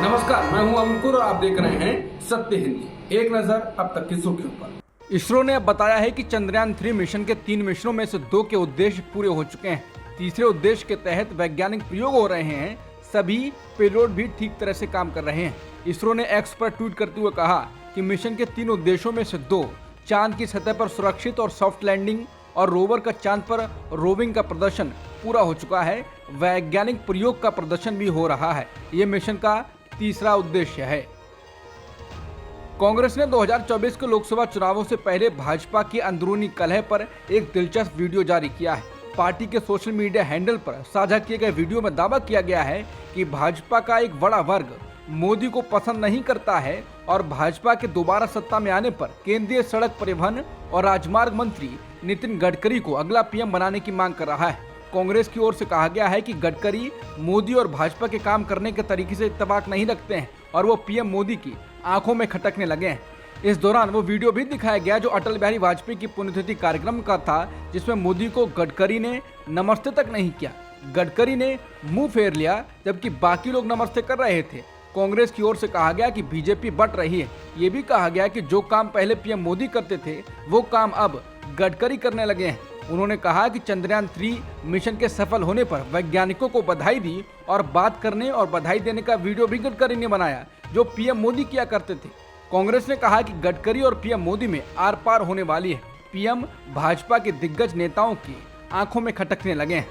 नमस्कार, मैं हूं अंकुर और आप देख रहे हैं सत्य हिंदी। एक नजर अब तक की सुर्खियों पर। इसरो ने अब बताया है कि चंद्रयान 3 मिशन के 3 मिशनों में से 2 के उद्देश्य पूरे हो चुके हैं। तीसरे उद्देश्य के तहत वैज्ञानिक प्रयोग हो रहे हैं। सभी पेलोड भी ठीक तरह से काम कर रहे हैं। इसरो ने एक्स पर ट्वीट करते हुए कहा कि मिशन के 3 उद्देश्यों में से 2 चांद की सतह पर सुरक्षित और सॉफ्ट लैंडिंग और रोवर का चांद पर रोविंग का प्रदर्शन पूरा हो चुका है। वैज्ञानिक प्रयोग का प्रदर्शन भी हो रहा है। ये मिशन का तीसरा उद्देश्य है। कांग्रेस ने 2024 के लोकसभा चुनावों से पहले भाजपा की अंदरूनी कलह पर एक दिलचस्प वीडियो जारी किया है। पार्टी के सोशल मीडिया हैंडल पर साझा किए गए वीडियो में दावा किया गया है कि भाजपा का एक बड़ा वर्ग मोदी को पसंद नहीं करता है और भाजपा के दोबारा सत्ता में आने पर केंद्रीय सड़क परिवहन और राजमार्ग मंत्री नितिन गडकरी को अगला पीएम बनाने की मांग कर रहा है। कांग्रेस की ओर से कहा गया है कि गडकरी मोदी और भाजपा के काम करने के तरीके से इत्तेफाक नहीं रखते हैं और वो पीएम मोदी की आंखों में खटकने लगे हैं। इस दौरान वो वीडियो भी दिखाया गया जो अटल बिहारी वाजपेयी की पुण्यतिथि कार्यक्रम का था, जिसमें मोदी को गडकरी ने नमस्ते तक नहीं किया। गडकरी ने मुंह फेर लिया जबकि बाकी लोग नमस्ते कर रहे थे। कांग्रेस की ओर से कहा गया कि बीजेपी बंट रही है। ये भी कहा गया कि जो काम पहले पीएम मोदी करते थे वो काम अब गडकरी करने लगे हैं। उन्होंने कहा कि चंद्रयान 3 मिशन के सफल होने पर वैज्ञानिकों को बधाई दी और बात करने और बधाई देने का वीडियो भी गडकरी ने बनाया जो पीएम मोदी किया करते थे। कांग्रेस ने कहा कि गडकरी और पीएम मोदी में आर पार होने वाली है। पीएम भाजपा के दिग्गज नेताओं की आंखों में खटकने लगे हैं।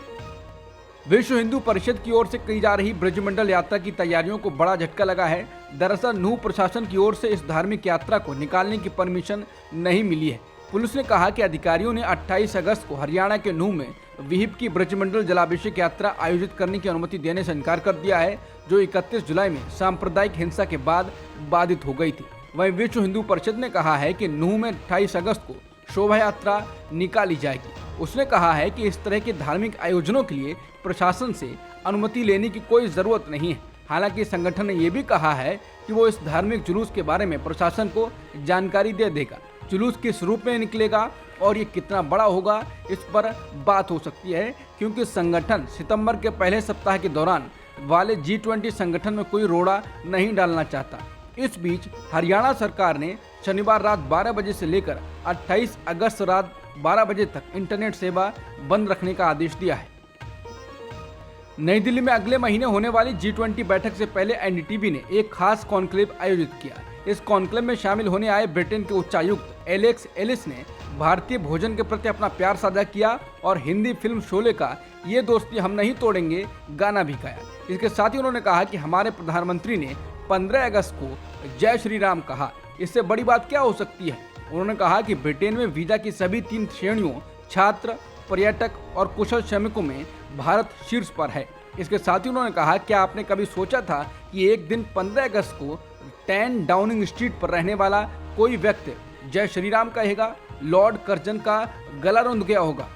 विश्व हिंदू परिषद की ओर से की जा रही ब्रजमंडल यात्रा की तैयारियों को बड़ा झटका लगा है। दरअसल नूह प्रशासन की ओर से इस धार्मिक यात्रा को निकालने की परमिशन नहीं मिली है। पुलिस ने कहा कि अधिकारियों ने 28 अगस्त को हरियाणा के नूह में विहिप की ब्रजमंडल जलाभिषेक यात्रा आयोजित करने की अनुमति देने से इनकार कर दिया है, जो 31 जुलाई में सांप्रदायिक हिंसा के बाद बाधित हो गई थी। वहीं विश्व हिंदू परिषद ने कहा है कि नूह में 28 अगस्त को शोभा यात्रा निकाली जाएगी। उसने कहा है कि इस तरह के धार्मिक आयोजनों के लिए प्रशासन से अनुमति लेने की कोई जरूरत नहीं है। हालांकि संगठन ने यह भी कहा है कि वो इस धार्मिक जुलूस के बारे में प्रशासन को जानकारी दे देगा। जुलूस किस रूप में निकलेगा और ये कितना बड़ा होगा, इस पर बात हो सकती है, क्योंकि संगठन सितंबर के पहले सप्ताह के दौरान वाले G20 संगठन में कोई रोड़ा नहीं डालना चाहता। इस बीच हरियाणा सरकार ने शनिवार रात 12 बजे से लेकर 28 अगस्त रात 12 बजे तक इंटरनेट सेवा बंद रखने का आदेश दिया है। नई दिल्ली में अगले महीने होने वाली G20 बैठक से पहले एनडीटीवी ने एक खास कॉन्क्लेव आयोजित किया। इस कॉन्क्लेव में शामिल होने आए ब्रिटेन के उच्चायुक्त एलेक्स एलिस ने भारतीय भोजन के प्रति अपना प्यार साझा किया और हिंदी फिल्म शोले का ये दोस्ती हम नहीं तोड़ेंगे गाना भी गाया। इसके साथ ही उन्होंने कहा कि हमारे प्रधानमंत्री ने 15 अगस्त को जय श्री राम कहा। इससे बड़ी बात क्या हो सकती है। उन्होंने कहा कि ब्रिटेन में वीजा की सभी 3 श्रेणियों छात्र, पर्यटक और कुशल श्रमिकों में भारत शीर्ष पर है। इसके साथ ही उन्होंने कहा, क्या आपने कभी सोचा था कि एक दिन 15 अगस्त को 10 डाउनिंग स्ट्रीट पर रहने वाला कोई व्यक्ति जय श्री राम कहेगा? लॉर्ड कर्जन का गला रुंध गया होगा।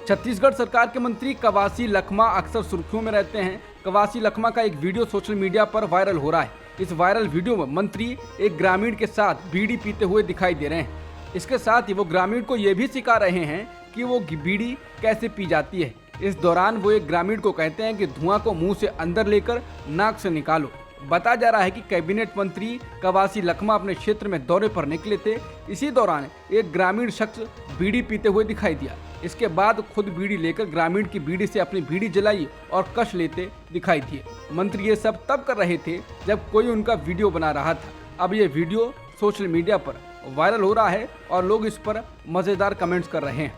छत्तीसगढ़ सरकार के मंत्री कवासी लखमा अक्सर सुर्खियों में रहते हैं। कवासी लखमा का एक वीडियो सोशल मीडिया पर वायरल हो रहा है। इस वायरल वीडियो में मंत्री एक ग्रामीण के साथ बीड़ी पीते हुए दिखाई दे रहे हैं। इसके साथ ही वो ग्रामीण को ये भी सिखा रहे हैं कि वो बीड़ी कैसे पी जाती है। इस दौरान वो एक ग्रामीण को कहते हैं कि धुआं को मुंह से अंदर लेकर नाक से निकालो। बताया जा रहा है कि कैबिनेट मंत्री कवासी लखमा अपने क्षेत्र में दौरे पर निकले थे। इसी दौरान एक ग्रामीण शख्स बीड़ी पीते हुए दिखाई दिया। इसके बाद खुद बीड़ी लेकर ग्रामीण की बीड़ी से अपनी बीड़ी जलाई और कश लेते दिखाई दिए। मंत्री ये सब तब कर रहे थे जब कोई उनका वीडियो बना रहा था। अब ये वीडियो सोशल मीडिया पर वायरल हो रहा है और लोग इस पर मजेदार कमेंट्स कर रहे हैं।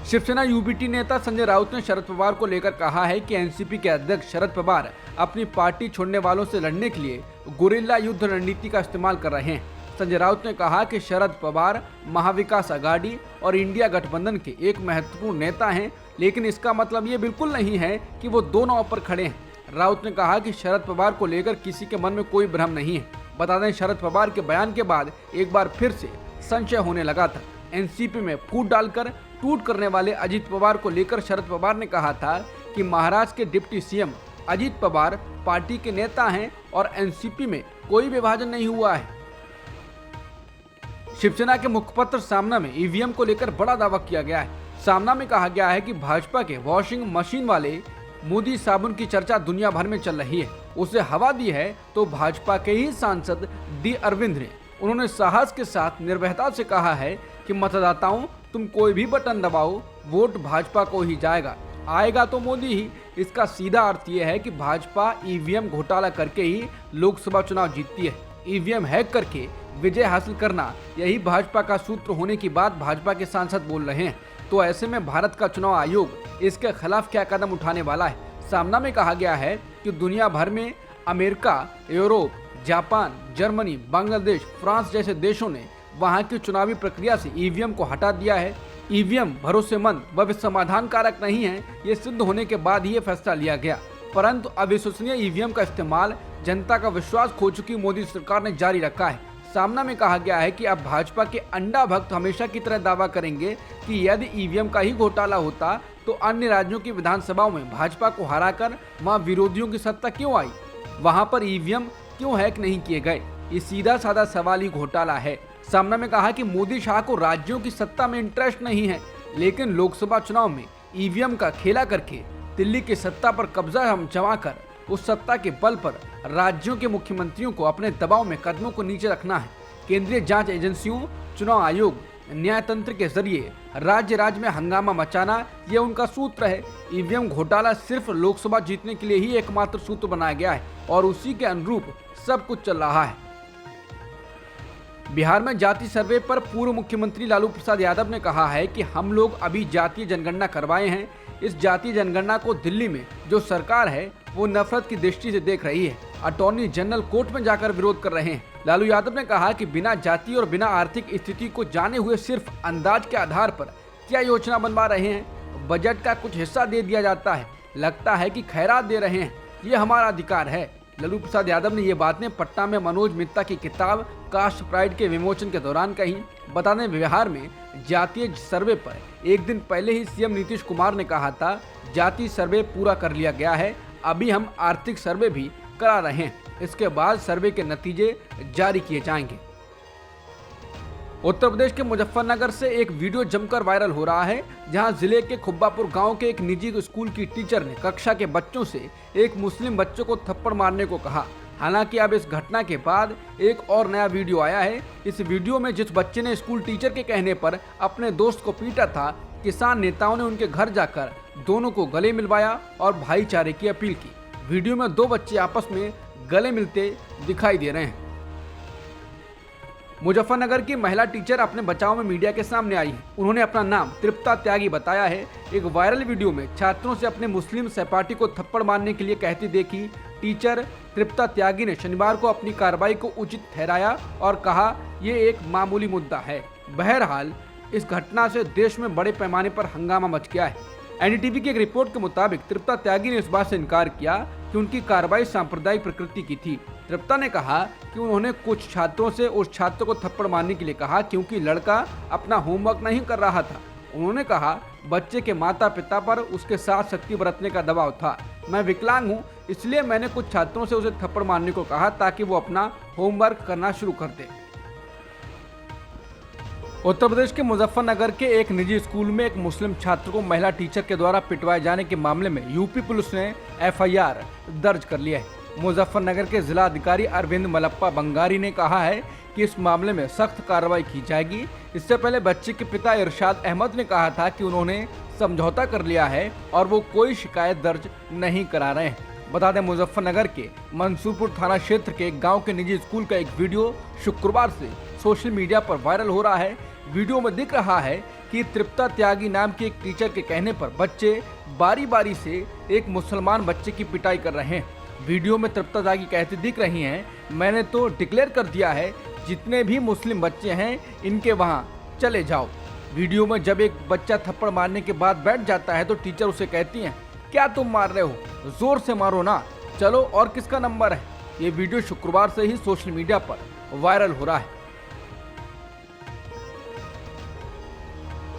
शिवसेना यूबीटी नेता संजय राउत ने शरद पवार को लेकर कहा है कि एनसीपी के अध्यक्ष शरद पवार अपनी पार्टी छोड़ने वालों से लड़ने के लिए गुरिल्ला युद्ध रणनीति का इस्तेमाल कर रहे हैं। संजय राउत ने कहा कि शरद पवार महाविकास अघाड़ी और इंडिया गठबंधन के एक महत्वपूर्ण नेता हैं, लेकिन इसका मतलब ये बिल्कुल नहीं है कि वो दो नाव पर खड़े हैं। राउत ने कहा कि शरद पवार को लेकर किसी के मन में कोई भ्रम नहीं है। बता दें, शरद पवार के बयान के बाद एक बार फिर से संशय होने लगा था। एनसीपी में फूट डालकर टूट करने वाले अजीत पवार को लेकर शरद पवार ने कहा था कि महाराष्ट्र के deputy CM Ajit Pawar party के नेता हैं और एनसीपी में कोई विभाजन नहीं हुआ है। शिवसेना के मुखपत्र सामना में ईवीएम को लेकर बड़ा दावा किया गया है। सामना में कहा गया है कि भाजपा के वॉशिंग मशीन वाले मोदी साबुन की चर्चा दुनिया भर में चल रही है। उसे हवा दी है तो भाजपा के ही सांसद डी अरविंद ने। उन्होंने साहस के साथ निर्भयता से कहा है कि मतदाताओं, तुम कोई भी बटन दबाओ, वोट भाजपा को ही जाएगा, आएगा तो मोदी ही। इसका सीधा अर्थ यह है कि भाजपा ईवीएम घोटाला करके ही लोकसभा चुनाव जीतती है। ईवीएम हैक करके विजय हासिल करना, यही भाजपा का सूत्र होने की बात भाजपा के सांसद बोल रहे हैं। तो ऐसे में भारत का चुनाव आयोग इसके खिलाफ क्या कदम उठाने वाला है? सामना में कहा गया है कि दुनिया भर में America, Europe, Japan, Germany, Bangladesh, France जैसे देशों ने वहां की चुनावी प्रक्रिया से ईवीएम को हटा दिया है। ईवीएम भरोसेमंद व समाधान कारक नहीं है, ये सिद्ध होने के बाद ये फैसला लिया गया। परंतु अविश्वसनीय ईवीएम का इस्तेमाल जनता का विश्वास खो चुकी मोदी सरकार ने जारी रखा है। सामना में कहा गया है कि अब भाजपा के अंडा भक्त हमेशा की तरह दावा करेंगे कि यदि ईवीएम का ही घोटाला होता तो अन्य राज्यों की विधानसभाओं में भाजपा को हराकर वहां विरोधियों की सत्ता क्यों आई, वहां पर ईवीएम क्यों हैक नहीं किए गए। ये सीधा साधा सवाल ही घोटाला है। सामना में कहा कि मोदी शाह को राज्यों की सत्ता में इंटरेस्ट नहीं है, लेकिन लोकसभा चुनाव में ईवीएम का खेला करके दिल्ली की सत्ता पर कब्जा हम जमाकर उस सत्ता के बल पर राज्यों के मुख्यमंत्रियों को अपने दबाव में कदमों को नीचे रखना है। केंद्रीय जांच एजेंसियों, चुनाव आयोग, न्यायतंत्र के जरिए राज्य राज्य में हंगामा मचाना, ये उनका सूत्र है। ईवीएम घोटाला सिर्फ लोकसभा जीतने के लिए ही एकमात्र सूत्र बनाया गया है और उसी के अनुरूप सब कुछ चल रहा है। बिहार में जाति सर्वे पर पूर्व मुख्यमंत्री लालू प्रसाद यादव ने कहा है कि हम लोग अभी जातीय जनगणना करवाए हैं। इस जातीय जनगणना को दिल्ली में जो सरकार है वो नफरत की दृष्टि से देख रही है। अटॉर्नी जनरल कोर्ट में जाकर विरोध कर रहे हैं। लालू यादव ने कहा कि बिना जाति और बिना आर्थिक स्थिति को जाने हुए सिर्फ अंदाज के आधार पर क्या योजना बनवा रहे हैं। बजट का कुछ हिस्सा दे दिया जाता है, लगता है कि खैरात दे रहे हैं, ये हमारा अधिकार है। लालू प्रसाद यादव ने ये बातें पटना में मनोज मित्ता की किताब कास्ट प्राइड के विमोचन के दौरान कही। बता दें, बिहार में जातीय सर्वे पर एक दिन पहले ही सीएम नीतीश कुमार ने कहा था, जाति सर्वे पूरा कर लिया गया है, अभी हम आर्थिक सर्वे भी करा रहे हैं, इसके बाद सर्वे के नतीजे जारी किए जाएंगे। उत्तर प्रदेश के मुजफ्फरनगर से एक वीडियो जमकर वायरल हो रहा है, जहां जिले के खुब्बापुर गांव के एक निजी स्कूल की टीचर ने कक्षा के बच्चों से एक मुस्लिम बच्चे को थप्पड़ मारने को कहा। हालांकि अब इस घटना के बाद एक और नया वीडियो आया है। इस वीडियो में जिस बच्चे ने स्कूल टीचर के कहने पर अपने दोस्त को पीटा था, किसान नेताओं ने उनके घर जाकर दोनों को गले मिलवाया और भाईचारे की अपील की। वीडियो में दो बच्चे आपस में गले मिलते दिखाई दे रहे हैं। मुजफ्फरनगर की महिला टीचर अपने बचाव में मीडिया के सामने आई है। उन्होंने अपना नाम तृप्ता त्यागी बताया है। एक वायरल वीडियो में छात्रों से अपने मुस्लिम सहपाठी को थप्पड़ मारने के लिए कहती देखी टीचर तृप्ता त्यागी ने शनिवार को अपनी कार्रवाई को उचित ठहराया और कहा, ये एक मामूली मुद्दा है। बहरहाल इस घटना से देश में बड़े पैमाने पर हंगामा मच गया है। एनडीटीवी की एक रिपोर्ट के मुताबिक तृप्ता त्यागी ने इस बात से इनकार किया कि उनकी कार्रवाई सांप्रदायिक प्रकृति की थी। तृप्ता ने कहा कि उन्होंने कुछ छात्रों से उस छात्र को थप्पड़ मारने के लिए कहा क्योंकि लड़का अपना होमवर्क नहीं कर रहा था। उन्होंने कहा, बच्चे के माता पिता पर उसके साथ सख्ती बरतने का दबाव था। मैं विकलांग हूँ, इसलिए मैंने कुछ छात्रों से उसे थप्पड़ मारने को कहा ताकि वो अपना होमवर्क करना शुरू कर दे। उत्तर प्रदेश के मुजफ्फरनगर के एक निजी स्कूल में एक मुस्लिम छात्र को महिला टीचर के द्वारा पिटवाए जाने के मामले में यूपी पुलिस ने एफआईआर दर्ज कर लिया है। मुजफ्फरनगर के जिला अधिकारी अरविंद मलप्पा बंगारी ने कहा है कि इस मामले में सख्त कार्रवाई की जाएगी। इससे पहले बच्चे के पिता इरशाद अहमद ने कहा था कि उन्होंने समझौता कर लिया है और वो कोई शिकायत दर्ज नहीं करा रहे हैं। बता दें, मुजफ्फरनगर के मंसूरपुर थाना क्षेत्र के गांव के निजी स्कूल का एक वीडियो शुक्रवार से सोशल मीडिया पर वायरल हो रहा है। वीडियो में दिख रहा है कि तृप्ता त्यागी नाम की एक टीचर के कहने पर बच्चे बारी बारी से एक मुसलमान बच्चे की पिटाई कर रहे हैं। वीडियो में तृप्ता त्यागी कहती दिख रही हैं, मैंने तो डिक्लेयर कर दिया है, जितने भी मुस्लिम बच्चे हैं इनके वहाँ चले जाओ। वीडियो में जब एक बच्चा थप्पड़ मारने के बाद बैठ जाता है तो टीचर उसे कहती हैं, क्या तुम मार रहे हो, जोर से मारो ना, चलो और किसका नंबर है। ये वीडियो शुक्रवार से ही सोशल मीडिया पर वायरल हो रहा है।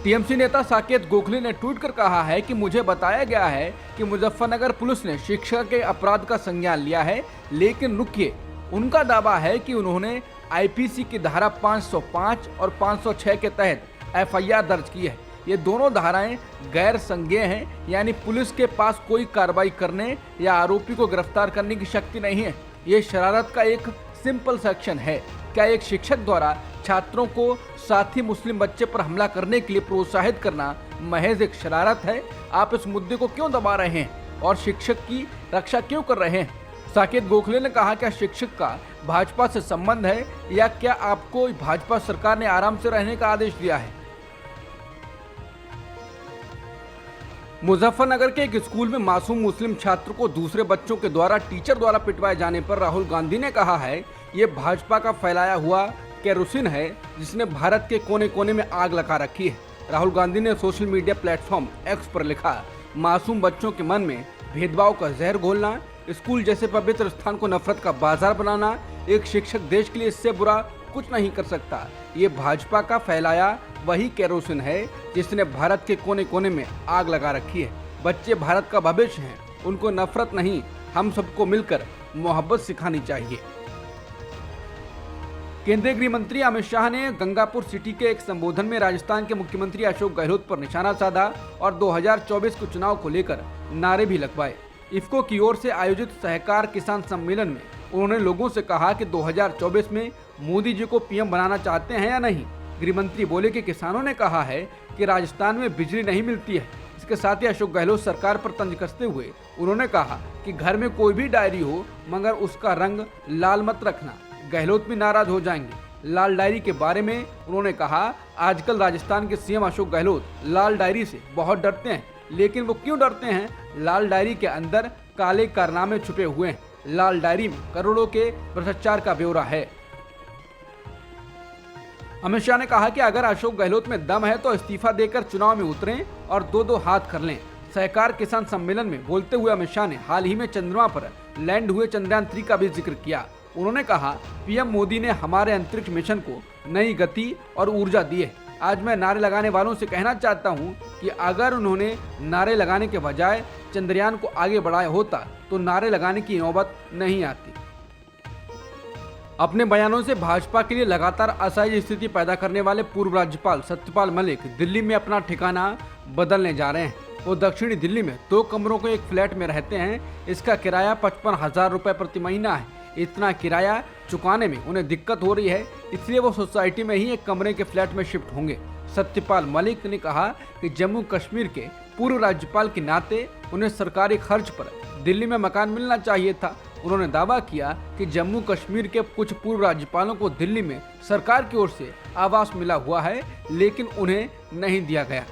टीएमसी नेता साकेत गोखले ने ट्वीट कर कहा है कि मुझे बताया गया है कि मुजफ्फरनगर पुलिस ने शिक्षक के अपराध का संज्ञान लिया है, लेकिन रुकिए, उनका दावा है कि उन्होंने आईपीसी की धारा 505 और 506 के तहत एफआईआर दर्ज की है। ये दोनों धाराएं गैर संज्ञेय हैं, यानी पुलिस के पास कोई कार्रवाई करने या आरोपी को गिरफ्तार करने की शक्ति नहीं है। ये शरारत का एक सिंपल सेक्शन है। क्या एक शिक्षक द्वारा छात्रों को साथी मुस्लिम बच्चे पर हमला करने के लिए प्रोत्साहित करना महज एक शरारत है? आप इस मुद्दे को क्यों दबा रहे हैं और शिक्षक की रक्षा क्यों कर रहे हैं? साकेत गोखले ने कहा, क्या शिक्षक का भाजपा से संबंध है या क्या आपको भाजपा सरकार ने आराम से रहने का आदेश दिया है? मुजफ्फरनगर के एक स्कूल में मासूम मुस्लिम छात्र को दूसरे बच्चों के द्वारा टीचर द्वारा पिटवाए जाने पर राहुल गांधी ने कहा है, ये भाजपा का फैलाया हुआ केरोसिन है जिसने भारत के कोने कोने में आग लगा रखी है। राहुल गांधी ने सोशल मीडिया प्लेटफॉर्म एक्स पर लिखा, मासूम बच्चों के मन में भेदभाव का जहर घोलना, स्कूल जैसे पवित्र स्थान को नफरत का बाजार बनाना, एक शिक्षक देश के लिए इससे बुरा कुछ नहीं कर सकता। ये भाजपा का फैलाया वही केरोसिन है जिसने भारत के कोने कोने में आग लगा रखी है। बच्चे भारत का भविष्य हैं, उनको नफरत नहीं, हम सबको मिलकर मोहब्बत सिखानी चाहिए। केंद्रीय गृह मंत्री अमित शाह ने गंगापुर सिटी के एक संबोधन में राजस्थान के मुख्यमंत्री अशोक गहलोत पर निशाना साधा और 2024 के चुनाव को लेकर नारे भी लगवाए। इफ्को की ओर से आयोजित सहकार किसान सम्मेलन में उन्होंने लोगों से कहा कि 2024 में मोदी जी को पीएम बनाना चाहते हैं या नहीं। गृह मंत्री बोले कि किसानों ने कहा है कि राजस्थान में बिजली नहीं मिलती है। इसके साथ ही अशोक गहलोत सरकार पर तंज कसते हुए उन्होंने कहा कि घर में कोई भी डायरी हो मगर उसका रंग लाल मत रखना, गहलोत भी नाराज हो जाएंगे। लाल डायरी के बारे में उन्होंने कहा, आजकल राजस्थान के सीएम अशोक गहलोत लाल डायरी से बहुत डरते हैं, लेकिन वो क्यों डरते हैं? लाल डायरी के अंदर काले कारनामे छुपे हुए हैं। लाल डायरी में करोड़ों के भ्रष्टाचार का ब्यौरा है। अमित शाह ने कहा कि अगर अशोक गहलोत में दम है तो इस्तीफा देकर चुनाव में उतरें और दो हाथ कर लें। सहकार किसान सम्मेलन में बोलते हुए अमित शाह ने हाल ही में चंद्रमा पर लैंड हुए चंद्रयान 3 का भी जिक्र किया। उन्होंने कहा, पीएम मोदी ने हमारे अंतरिक्ष मिशन को नई गति और ऊर्जा दी है। आज मैं नारे लगाने वालों से कहना चाहता हूं कि अगर उन्होंने नारे लगाने के बजाय चंद्रयान को आगे बढ़ाया होता तो नारे लगाने की नौबत नहीं आती। अपने बयानों से भाजपा के लिए लगातार असहज स्थिति पैदा करने वाले पूर्व राज्यपाल सत्यपाल मलिक दिल्ली में अपना ठिकाना बदलने जा रहे हैं। वो दक्षिणी दिल्ली में 2 कमरों के एक फ्लैट में रहते हैं। इसका किराया 55,000 रुपए प्रति महीना है। इतना किराया चुकाने में उन्हें दिक्कत हो रही है, इसलिए वो सोसाइटी में ही एक कमरे के फ्लैट में शिफ्ट होंगे। सत्यपाल मलिक ने कहा कि जम्मू कश्मीर के पूर्व राज्यपाल के नाते उन्हें सरकारी खर्च पर दिल्ली में मकान मिलना चाहिए था। उन्होंने दावा किया कि जम्मू कश्मीर के कुछ पूर्व राज्यपालों को दिल्ली में सरकार की ओर से आवास मिला हुआ है, लेकिन उन्हें नहीं दिया गया।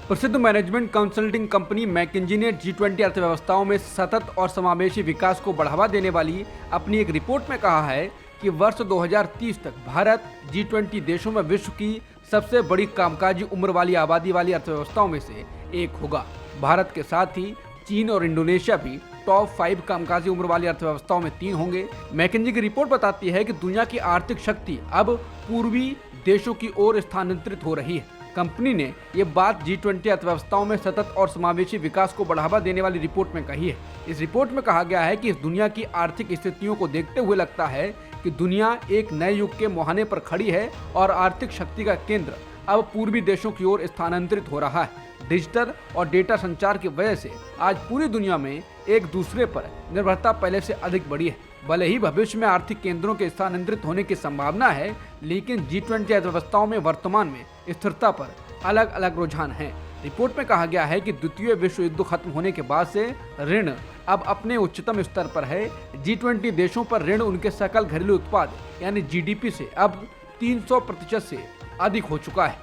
प्रसिद्ध मैनेजमेंट कंसल्टिंग कंपनी मैकिंजी ने G20 अर्थव्यवस्थाओं में सतत और समावेशी विकास को बढ़ावा देने वाली अपनी एक रिपोर्ट में कहा है कि वर्ष 2030 तक भारत G20 देशों में विश्व की सबसे बड़ी कामकाजी उम्र वाली आबादी वाली अर्थव्यवस्थाओं में से एक होगा। भारत के साथ ही चीन और इंडोनेशिया भी टॉप 5 कामकाजी उम्र वाली अर्थव्यवस्थाओं में 3 होंगे। मैकिंजी की रिपोर्ट बताती है कि दुनिया की आर्थिक शक्ति अब पूर्वी देशों की ओर स्थानांतरित हो रही है। कंपनी ने ये बात G20 अर्थव्यवस्थाओं में सतत और समावेशी विकास को बढ़ावा देने वाली रिपोर्ट में कही है। इस रिपोर्ट में कहा गया है कि इस दुनिया की आर्थिक स्थितियों को देखते हुए लगता है कि दुनिया एक नए युग के मुहाने पर खड़ी है और आर्थिक शक्ति का केंद्र अब पूर्वी देशों की ओर स्थानांतरित हो रहा है। डिजिटल और डेटा संचार की वजह से आज पूरी दुनिया में एक दूसरे पर निर्भरता पहले से अधिक बढ़ी है। भले ही भविष्य में आर्थिक केंद्रों के स्थानांतरित होने की संभावना है, लेकिन G20 अर्थव्यवस्थाओं में वर्तमान में स्थिरता पर अलग अलग रुझान हैं। रिपोर्ट में कहा गया है कि द्वितीय विश्व युद्ध खत्म होने के बाद से ऋण अब अपने उच्चतम स्तर पर है। G20 देशों पर ऋण उनके सकल घरेलू उत्पाद यानी GDP से अब 300% से अधिक हो चुका है।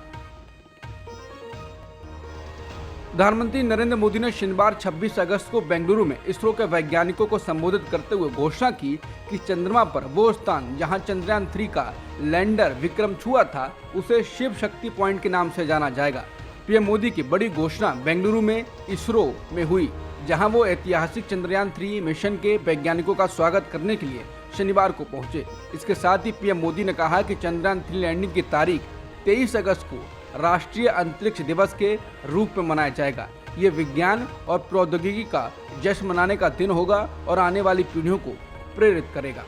प्रधानमंत्री नरेंद्र मोदी ने शनिवार 26 अगस्त को बेंगलुरु में इसरो के वैज्ञानिकों को संबोधित करते हुए घोषणा की कि चंद्रमा पर वो स्थान जहां चंद्रयान 3 का लैंडर विक्रम छुआ था उसे शिव शक्ति पॉइंट के नाम से जाना जाएगा। पीएम मोदी की बड़ी घोषणा बेंगलुरु में इसरो में हुई, जहां वो ऐतिहासिक चंद्रयान 3 मिशन के वैज्ञानिकों का स्वागत करने के लिए शनिवार को पहुंचे। इसके साथ ही पीएम मोदी ने कहा कि चंद्रयान 3 लैंडिंग की तारीख 23 अगस्त को राष्ट्रीय अंतरिक्ष दिवस के रूप में मनाया जाएगा। ये विज्ञान और प्रौद्योगिकी का जश्न मनाने का दिन होगा और आने वाली पीढ़ियों को प्रेरित करेगा।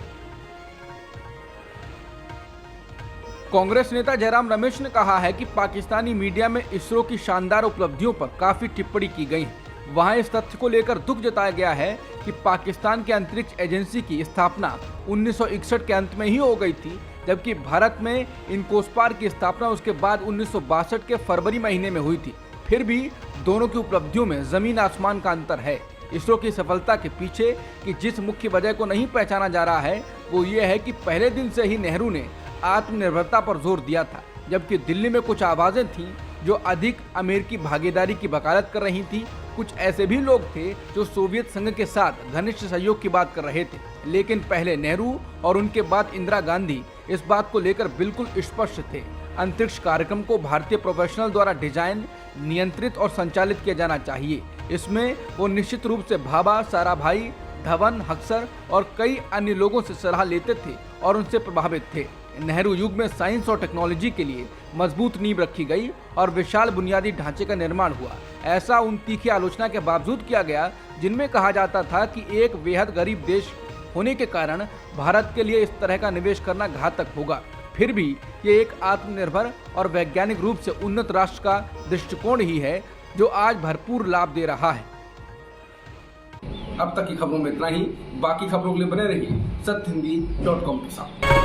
कांग्रेस नेता जयराम रमेश ने कहा है कि पाकिस्तानी मीडिया में इसरो की शानदार उपलब्धियों पर काफी टिप्पणी की गई है। वहां इस तथ्य को लेकर दुख जताया गया है कि पाकिस्तान के अंतरिक्ष एजेंसी की स्थापना 1961 के अंत में ही हो गई थी, जबकि भारत में इनकोस्पार की स्थापना उसके बाद 1962 के फरवरी महीने में हुई थी। फिर भी दोनों की उपलब्धियों में जमीन आसमान का अंतर है। इसरो की सफलता के पीछे की जिस मुख्य वजह को नहीं पहचाना जा रहा है वो ये है कि पहले दिन से ही नेहरू ने आत्मनिर्भरता पर जोर दिया था, जबकि दिल्ली में कुछ आवाजें थीं जो अधिक अमेरिकी भागीदारी की वकालत कर रही थी। कुछ ऐसे भी लोग थे जो सोवियत संघ के साथ घनिष्ठ सहयोग की बात कर रहे थे, लेकिन पहले नेहरू और उनके बाद इंदिरा गांधी इस बात को लेकर बिल्कुल स्पष्ट थे। अंतरिक्ष कार्यक्रम को भारतीय प्रोफेशनल द्वारा डिजाइन, नियंत्रित और संचालित किया जाना चाहिए। इसमें वो निश्चित रूप से भाभा, साराभाई, धवन, हक्सर और कई अन्य लोगों से सलाह लेते थे और उनसे प्रभावित थे। नेहरू युग में साइंस और टेक्नोलॉजी के लिए मजबूत नींव रखी गई और विशाल बुनियादी ढांचे का निर्माण हुआ। ऐसा उन तीखी आलोचना के बावजूद किया गया जिनमें कहा जाता था कि एक बेहद गरीब देश होने के कारण भारत के लिए इस तरह का निवेश करना घातक होगा। फिर भी ये एक आत्मनिर्भर और वैज्ञानिक रूप से उन्नत राष्ट्र का दृष्टिकोण ही है जो आज भरपूर लाभ दे रहा है। अब तक की खबरों में इतना ही। बाकी खबरों के लिए बने रहिए सत्यहिंदी.com के साथ।